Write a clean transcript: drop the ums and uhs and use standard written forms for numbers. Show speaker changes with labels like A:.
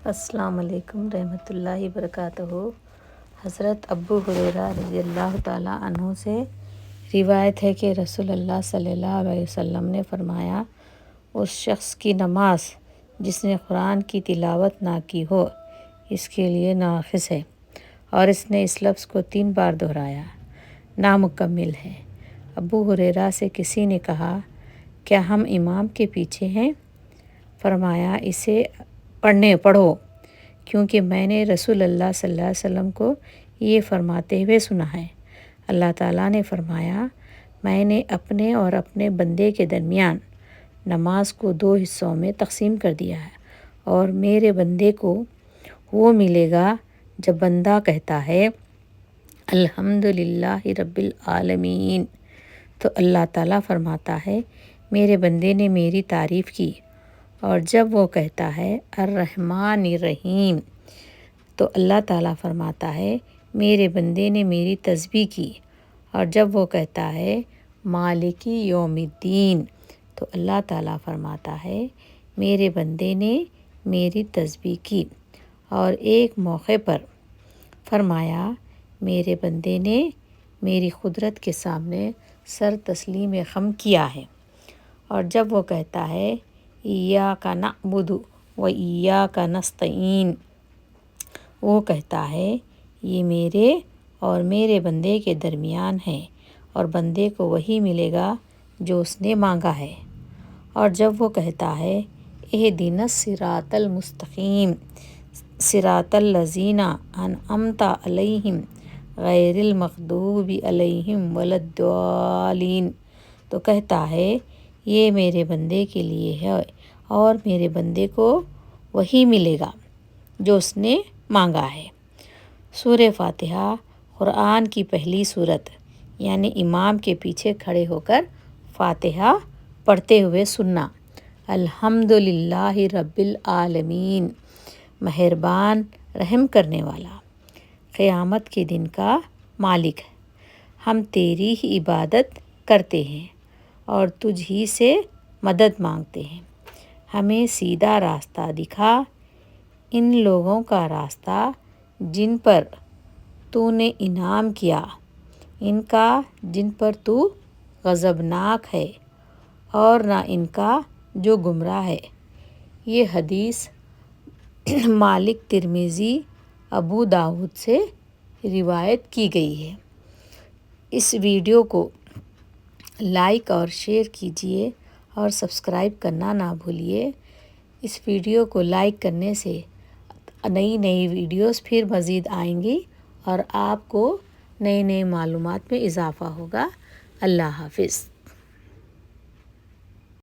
A: السلام علیکم رحمۃ اللہ وبرکاتہ۔ حضرت ابو ہریرہ رضی اللہ تعالیٰ عنہ سے روایت ہے کہ رسول اللہ صلی اللہ علیہ وسلم نے فرمایا، اس شخص کی نماز جس نے قرآن کی تلاوت نہ کی ہو اس کے لیے ناقص ہے، اور اس نے اس لفظ کو 3 بار دہرایا، نامکمل ہے۔ ابو ہریرہ سے کسی نے کہا، کیا ہم امام کے پیچھے ہیں؟ فرمایا، اسے پڑھو، کیونکہ میں نے رسول اللہ صلی اللہ علیہ وسلم کو یہ فرماتے ہوئے سنا ہے۔ اللہ تعالیٰ نے فرمایا، میں نے اپنے اور اپنے بندے کے درمیان نماز کو 2 حصوں میں تقسیم کر دیا ہے، اور میرے بندے کو وہ ملے گا جب بندہ کہتا ہے الحمدللہ رب العالمین، تو اللہ تعالیٰ فرماتا ہے میرے بندے نے میری تعریف کی، اور جب وہ کہتا ہے الرحمن الرحیم تو اللہ تعالیٰ فرماتا ہے میرے بندے نے میری تسبیح کی، اور جب وہ کہتا ہے مالکی یوم الدین تو اللہ تعالیٰ فرماتا ہے میرے بندے نے میری تسبیح کی، اور ایک موقع پر فرمایا میرے بندے نے میری قدرت کے سامنے سر تسلیم خم کیا ہے، اور جب وہ کہتا ہے ایاک نعبد و ایاک نستعین، وہ کہتا ہے یہ میرے اور میرے بندے کے درمیان ہے، اور بندے کو وہی ملے گا جو اس نے مانگا ہے، اور جب وہ کہتا ہے اہدنا الصراط المستقیم صراط الذین انعمت علیہم غیر المغضوب علیہم ولا الضالین، تو کہتا ہے یہ میرے بندے کے لیے ہے، اور میرے بندے کو وہی ملے گا جو اس نے مانگا ہے۔ سورہ فاتحہ قرآن کی پہلی سورت، یعنی امام کے پیچھے کھڑے ہو کر فاتحہ پڑھتے ہوئے سننا۔ الحمدللہ رب العالمین، مہربان رحم کرنے والا، قیامت کے دن کا مالک، ہم تیری ہی عبادت کرتے ہیں اور تجھ ہی سے مدد مانگتے ہیں، ہمیں سیدھا راستہ دکھا، ان لوگوں کا راستہ جن پر تو نے انعام کیا، ان کا جن پر تو غضبناک ہے، اور نہ ان کا جو گمراہ ہے۔ یہ حدیث مالک ترمذی ابو داؤد سے روایت کی گئی ہے۔ اس ویڈیو کو لائک اور شیئر کیجیے اور سبسکرائب کرنا نہ بھولیے۔ اس ویڈیو کو لائک کرنے سے نئی ویڈیوز پھر مزید آئیں گی، اور آپ کو نئی معلومات میں اضافہ ہوگا۔ اللہ حافظ۔